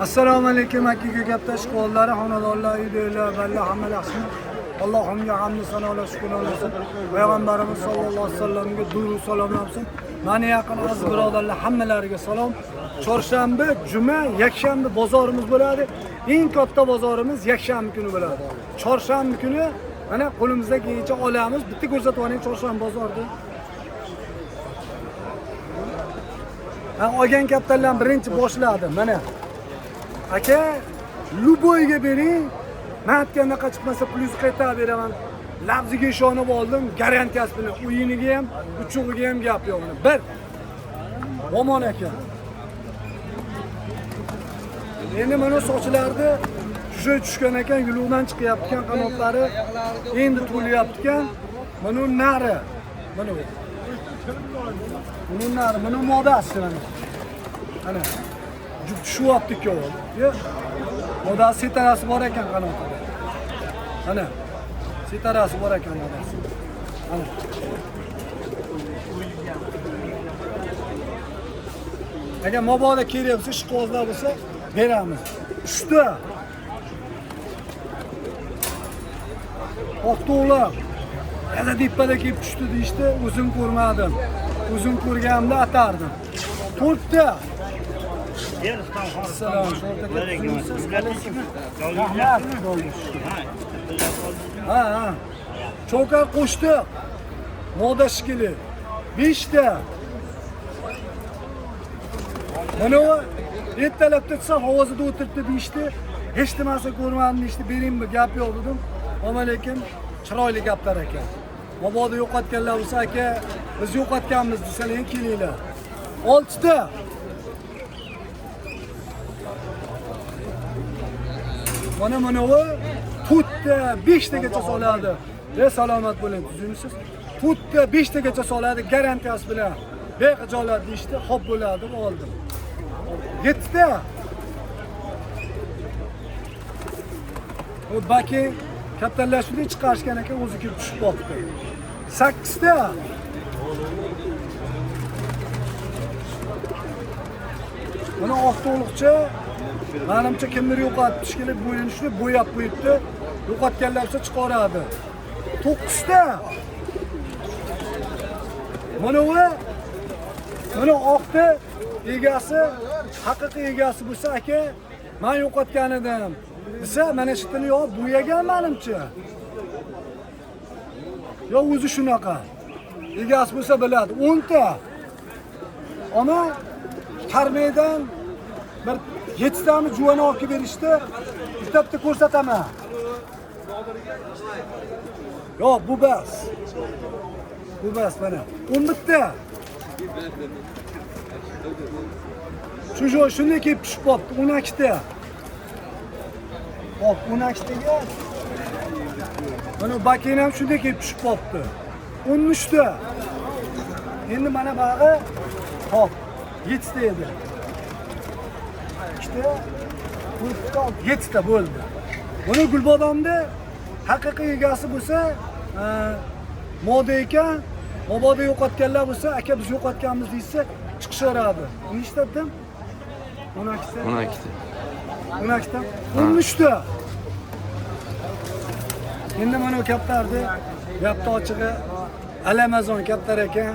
Assalomu alaykum aka gaptash qo'llari xonadonlar uydagilar balla hamma yaxshimi? Allohimga hamd sanolar shukr olsun. Payg'ambarimiz sollallohu alayhi vasallamga durud salom olsun. Meni yaqin aziz birodarlar hammalariga salom. Chorshanba, juma, yakshanba bozorimiz bo'ladi. Eng katta bozorimiz yakshanba kuni bo'ladi. Chorshanba kuni mana qo'limizdagicha olamiz. Bitta ko'rsatib oling chorshanba bozorda. Olgan kattalardan birinchi boshladi. Mana aka, Luboyga bering. Men aytgandaqa chiqmasa plyus qaytarib beraman. Labziga ishonib oldim, garantiyasi bilan. Uyiniga ham, uchug'iga ham gap yo'q. Bir. Omon aka. Endi mana sochlarni shusha tushgan ekan, yuluqdan chiqyapti-kan qanotlari. Endi to'lyapti ekan. Mana nari. Mana bu. Bunun nari, mana modasi mana. Ana. Tushyapti ikkovi. Modasi setarasi bor ekan qanotida. Ana. Setarasi bor ekan modasi. Ana. Agar mobodo kerak bo'lsa, ishqozlar bo'lsa, beramiz. Uchta. Oqto'lar. Yana depada kelib tushdi deyishdi, o'zim ko'rmadim. O'zim ko'rganimda atardim. 4 ta. Assalom alaykum. Ha. Chokar qo'shdi. Moda shikili. 5 ta. Mana u ertalab tursa hovuzida o'tiribdi deyishdi. Hech nimasi ko'rmadim deyishdi. Beringmi, gap yo'q dedim. Assalomu alaykum. Chiroyli gaplar ekan. Mobodo yo'qotganlar bo'lsa aka, biz yo'qotganmiz desalar kelinglar. 6 ta. Mana u 4 ta, 5 tagacha soladi. Salomat bo'ling, tuzimsiz. 4 ta, 5 tagacha soladi garantiyasi bilan. Beqijolat deyishdi, xo'p bo'ladi, oldim. 7 ta. O baki kattalar shunday chiqarishgan ekan, o'zi kelib tushib qolibdi. 8 ta. Mana oq to'liqcha, menimcha kimdir yo'qotib kelib bo'yini shunday bo'yab qo'yibdi. Yo'qotganlar bo'lsa chiqaradi. 9 ta. Mana oqda egasi, haqiqiy egasi bo'lsa aka, men yo'qotgan edim. Desa, mana shu tini yo'q, bo'yagan menimcha. Yo o'zi shunaqa. Egasi bo'lsa biladi. 10 ta. Ama karmeydan bir 7 tani juvani olib berishdi. Bitta ko'rsataman. Yo'q, bu bas. Bu bas mana. 11 ta. Shunday kelib tushib qolibdi. 12 ta. Hop, 12 taga. Mana bakin ham shunday kelib tushib qolibdi. 13 ta. Endi mana bag'i hop 7 ta edi. 2 ta, 7 ta bo'ldi. Buni Gulbodomda haqiqiy egasi bo'lsa, moda ekan, mobodo yo'qotganlar bo'lsa, aka biz yo'qotganmiz deysa, chiqisharadi. Nechta dedim? 12 ta. 12 ta. 13 ta. Endi mana bu kaptarni yapta ochig'i Alamazon kaptar ekan.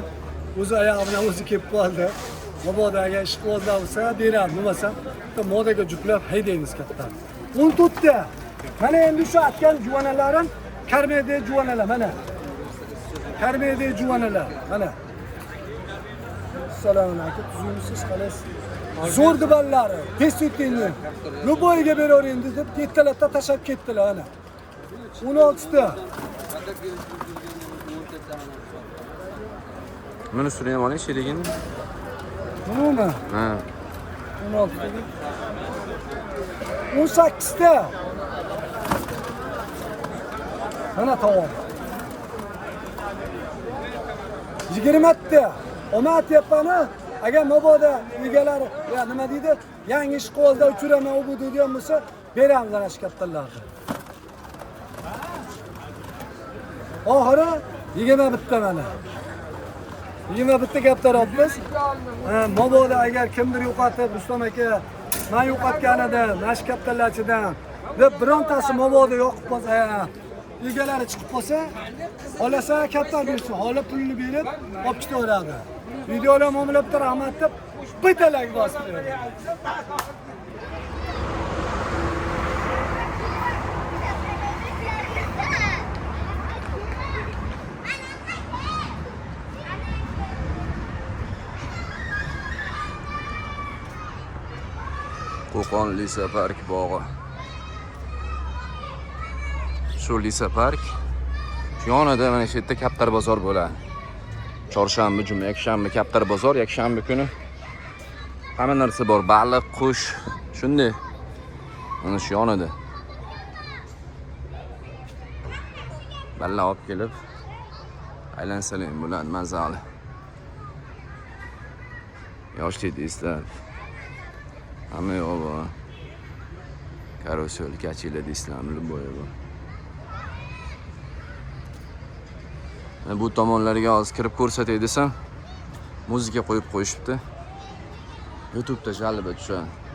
O'zi oyog'i bilan o'zi kelib qoldi. Mobodo agar ishqibozlar bo'lsa, beradi, bo'lmasa modaga juplab haydaymiz kaptar. 14 ta. Mana endi shu aytgan juvonalarim karmeda juvonalar mana. Karmeda juvonalar mana. Assalomu alaykum, tuzimsiz qalasiz. Zo'r diballari, tesutinni. Luboyga beravering deb yettalatda tashab ketdilar ana. 16 ta. Mana shuni ham oling, sherigini. Bunimi? Ha. 16 ta. 18 ta. Mana tavom. 20 ta. Omat yapani, agar mobodo egalari, ya nima deydi? Yangi ish qo'lda uchiraman u bu degan bo'lsa, beramiz ana shu kattalarni. Oxiri 21 ta mana. 21 ta kaptar olibmiz. Mobodo agar kimdir yo'qotib, Rustam aka men yo'qotgan edim, mana shu kattalarchidan. Deb birontasi mobodo yo'qib qolsa, egalari chiqib qolsa, olasa katta bersin, holi pulni berib, olib ketaveradi. Videolar mamlakatda rahmat deb bittalarga bosib beradi. Qo'qon Lisa Park bog'i. Shu Lisa Park yonida mana shu yerda Kaptar bozor bo'ladi. Chorshanba, juma, yakshanba Kaptar bozor, yakshanba kuni hamma narsa bor, baliq, qush, shunday. Mana shu yonida. Balla olib kelib aylansalang bo'ladi, mazali. Yoshlik deysizlar. Hamma yo'q bor. Karusel, kachila deysizlarmi, bo'yi bor. Bu tomonlarga hozir kirib ko'rsatay desam, muzika qo'yib qo'yishibdi. YouTube'da jalba tushadi.